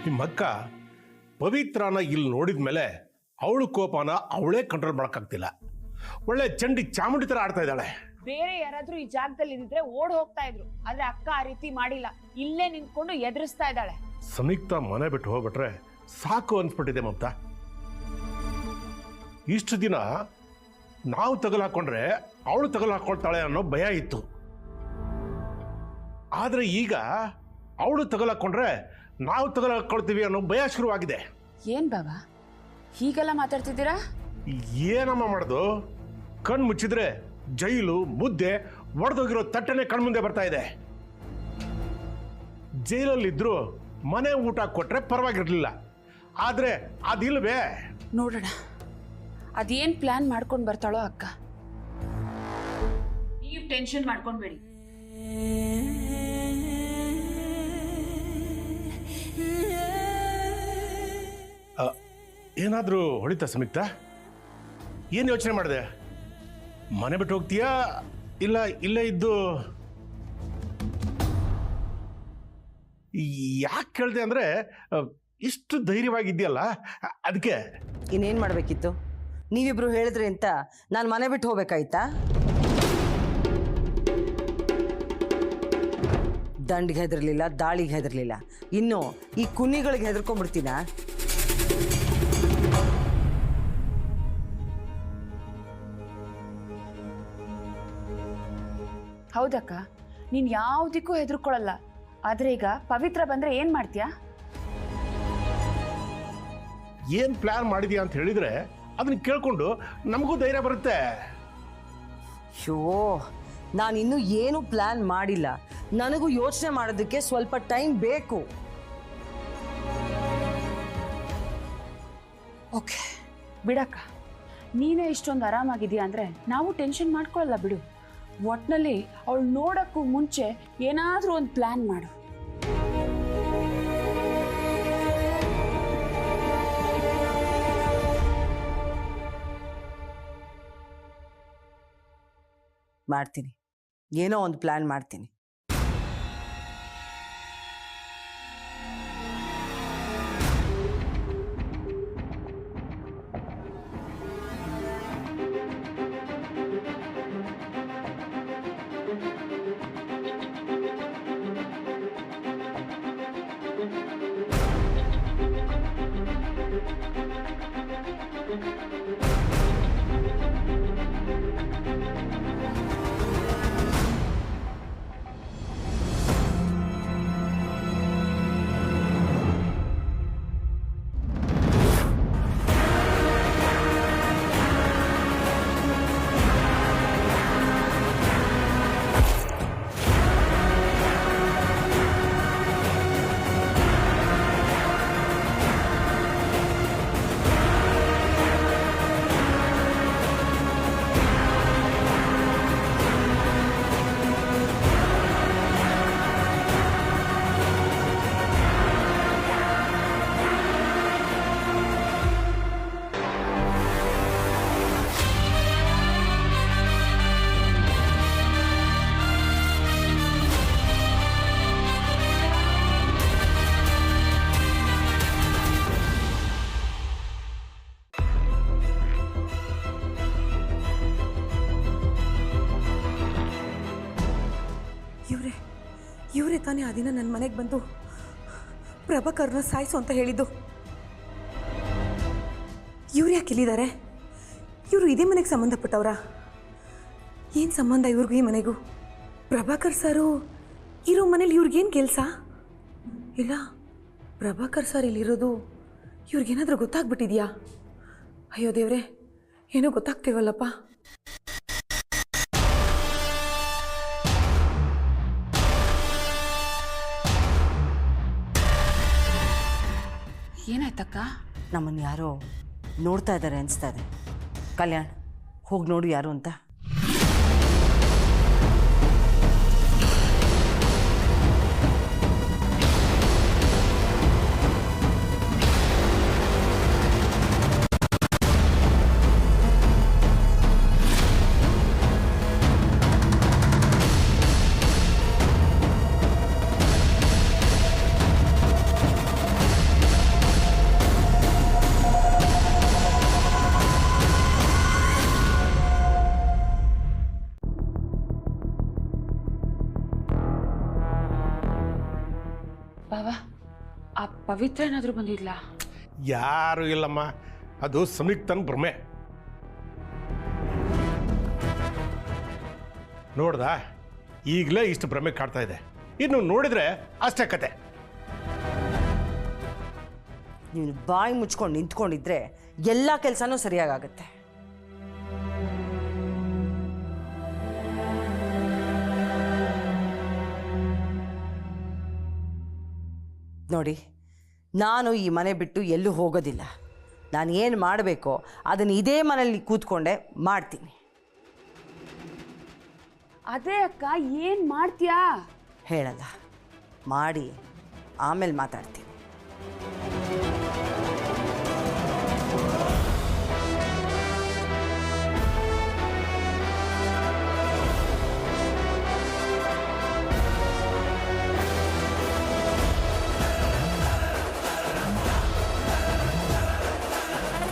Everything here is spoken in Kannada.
ನಿಮ್ಮಕ್ಕ ಪವಿತ್ರನ ಇಲ್ಲಿ ನೋಡಿದ ಮೇಲೆ ಅವಳು ಕೋಪನ ಅವಳೇ ಕಂಟ್ರೋಲ್ ಮಾಡೋಕ್ಕಾಗ್ತಿಲ್ಲ. ಒಳ್ಳೆ ಚಂಡಿ ಚಾಮುಂಡಿ ಥರ ಆಡ್ತಾ ಇದ್ದಾಳೆ. ಬೇರೆ ಯಾರಾದ್ರೂ ಈ ಜಾಗದಲ್ಲಿ ಇದ್ದಿದ್ರೆ ಓಡ್ ಹೋಗ್ತಾ ಇದ್ರು, ಆದ್ರೆ ಅಕ್ಕ ಆ ರೀತಿ ಮಾಡಿಲ್ಲ. ಇಲ್ಲೇ ನಿಂತ್ಕೊಂಡು ಎದುರಿಸ್ತಾ ಇದ್ದಾಳೆ. ಸಂಯುಕ್ತ ಮನೆ ಬಿಟ್ಟು ಹೋಗ್ಬಿಟ್ರೆ ಸಾಕು ಅನ್ಸ್ಬಿಟ್ಟಿದೆ ಮಮತಾ. ಇಷ್ಟು ದಿನ ನಾವು ತಗಲು ಹಾಕೊಂಡ್ರೆ ಅವಳು ತಗಲು ಹಾಕೊಳ್ತಾಳೆ ಅನ್ನೋ ಭಯ ಇತ್ತು. ಆದ್ರೆ ಈಗ ಅವಳು ತಗಲು ಹಾಕೊಂಡ್ರೆ ನಾವು ತಗಲು ಹಾಕೊಳ್ತೀವಿ ಅನ್ನೋ ಭಯ ಶುರುವಾಗಿದೆ. ಏನ್ ಬಾಬಾ ಹೀಗೆಲ್ಲ ಮಾತಾಡ್ತಿದ್ದೀರಾ? ಏನಮ್ಮ ಮಾಡೋದು? ಕಣ್ ಮುಚ್ಚಿದ್ರೆ ಜೈಲು ಮುದ್ದೆ ಒಡೆದೋಗಿರೋ ತಟ್ಟನೆ ಕಣ್ಮುಂದೆ ಬರ್ತಾ ಇದೆ. ಜೈಲಲ್ಲಿದ್ರು ಮನೆ ಊಟ ಕೊಟ್ರೆ ಪರವಾಗಿರ್ಲಿಲ್ಲ, ಆದ್ರೆ ಅದಿಲ್ವೇ? ನೋಡೋಣ ಅದೇನ್ ಪ್ಲಾನ್ ಮಾಡ್ಕೊಂಡು ಬರ್ತಾಳೋ ಅಕ್ಕ. ನೀವು ಟೆನ್ಷನ್ ಮಾಡ್ಕೊಂಡ್ಬೇಡಿ. ಏನಾದ್ರೂ ಹೊಳಿತಾ ಸಂಯುಕ್ತ? ಏನು ಯೋಚನೆ ಮಾಡಿದೆ? ಮನೆ ಬಿಟ್ಟು ಹೋಗ್ತೀಯಾ ಇಲ್ಲ ಇಲ್ಲೇ ಇದ್ದು? ಯಾಕೆ ಕೇಳಿದೆ ಅಂದ್ರೆ ಇಷ್ಟು ಧೈರ್ಯವಾಗಿದೆಯಲ್ಲ ಅದಕ್ಕೆ. ಇನ್ನೇನು ಮಾಡಬೇಕಿತ್ತು? ನೀವಿಬ್ರು ಹೇಳಿದ್ರಿ ಅಂತ ನಾನು ಮನೆ ಬಿಟ್ಟು ಹೋಗ್ಬೇಕಾಯ್ತಾ? ದಂಡಿಗೆ ಹೆದರ್ಲಿಲ್ಲ, ದಾಳಿಗೆ ಹೆದರ್ಲಿಲ್ಲ, ಇನ್ನು ಈ ಕುನ್ನಿಗಳಿಗೆ ಹೆದರ್ಕೊಂಡ್ಬಿಡ್ತೀನ? ಹೌದಕ್ಕ, ನೀನ್ ಯಾವುದಕ್ಕೂ ಹೆದರ್ಕೊಳ್ಳಲ್ಲ. ಆದ್ರೆ ಈಗ ಪವಿತ್ರ ಬಂದ್ರೆ ಏನ್ ಮಾಡ್ತೀಯಾ? ಏನ್ ಪ್ಲಾನ್ ಮಾಡಿದ್ಯಾ ಅಂತ ಹೇಳಿದ್ರೆ ಅದನ್ನ ಕೇಳ್ಕೊಂಡು ನಮಗೂ ಧೈರ್ಯ ಬರುತ್ತೆ. ಶೋ, ನಾನಿನ್ನೂ ಏನು ಪ್ಲಾನ್ ಮಾಡಿಲ್ಲ. ನನಗೂ ಯೋಚನೆ ಮಾಡೋದಕ್ಕೆ ಸ್ವಲ್ಪ ಟೈಮ್ ಬೇಕು. ಓಕೆ ಬಿಡಕ್ಕ, ನೀನೇ ಇಷ್ಟೊಂದು ಆರಾಮಾಗಿದೆಯಾ ಅಂದ್ರೆ ನಾವು ಟೆನ್ಷನ್ ಮಾಡ್ಕೊಳ್ಳಲ್ಲ ಬಿಡು. ಒಟ್ನಲ್ಲಿ ಅವಳು ನೋಡಕ್ಕೂ ಮುಂಚೆ ಏನಾದ್ರೂ ಒಂದು ಪ್ಲಾನ್ ಮಾಡು. ಮಾಡ್ತೀನಿ, ಏನೋ ಒಂದು ಪ್ಲಾನ್ ಮಾಡ್ತೀನಿ. ಇವರೇ ತಾನೇ ಆ ದಿನ ನನ್ನ ಮನೆಗೆ ಬಂದು ಪ್ರಭಾಕರ್ನ ಸಾಯಿಸು ಅಂತ ಹೇಳಿದ್ದು. ಇವ್ರು ಯಾಕೆ ಇಲ್ಲಿದ್ದಾರೆ? ಇವರು ಇದೇ ಮನೆಗೆ ಸಂಬಂಧಪಟ್ಟವ್ರಾ? ಏನು ಸಂಬಂಧ ಇವ್ರಿಗೂ ಈ ಮನೆಗೂ? ಪ್ರಭಾಕರ್ ಸರು ಇರೋ ಮನೇಲಿ ಇವ್ರಿಗೇನು ಕೆಲಸ? ಇಲ್ಲ, ಪ್ರಭಾಕರ್ ಸರ್ ಇಲ್ಲಿರೋದು ಇವ್ರಿಗೇನಾದರೂ ಗೊತ್ತಾಗ್ಬಿಟ್ಟಿದ್ಯಾ? ಅಯ್ಯೋ ದೇವ್ರೆ, ಏನೋ ಗೊತ್ತಾಗ್ತಿವಲ್ಲಪ್ಪ. ಏನಾಯ್ತಕ್ಕ? ನಮ್ಮನ್ನು ಯಾರೋ ನೋಡ್ತಾ ಇದ್ದಾರೆ ಅನಿಸ್ತಾ ಇದೆ. ಕಲ್ಯಾಣ್, ಹೋಗಿ ನೋಡು ಯಾರು ಅಂತ. ಆ ಪವಿತ್ರ ಏನಾದರೂ ಬಂದಿದ್ಲಾ? ಯಾರು ಇಲ್ಲಮ್ಮ, ಅದು ಸಂಯುಕ್ತನ ಭ್ರಮೆ. ನೋಡ್ದ, ಈಗಲೇ ಇಷ್ಟು ಭ್ರಮೆ ಕಾಡ್ತಾ ಇದೆ. ಇನ್ನು ನೋಡಿದ್ರೆ ಅಷ್ಟೇ ಕತೆ. ನೀನು ಬಾಯಿ ಮುಚ್ಕೊಂಡು ನಿಂತ್ಕೊಂಡಿದ್ರೆ ಎಲ್ಲ ಕೆಲಸನೂ ಸರಿಯಾಗತ್ತೆ. ನೋಡಿ, ನಾನು ಈ ಮನೆ ಬಿಟ್ಟು ಎಲ್ಲೂ ಹೋಗೋದಿಲ್ಲ. ನಾನು ಏನು ಮಾಡಬೇಕೋ ಅದನ್ನು ಇದೇ ಮನೇಲಿ ಕೂತ್ಕೊಂಡೆ ಮಾಡ್ತೀನಿ. ಅದೇ ಅಕ್ಕ, ಏನು ಮಾಡ್ತೀಯಾ? ಹೇಳಲ್ಲ, ಮಾಡಿ ಆಮೇಲೆ ಮಾತಾಡ್ತೀನಿ.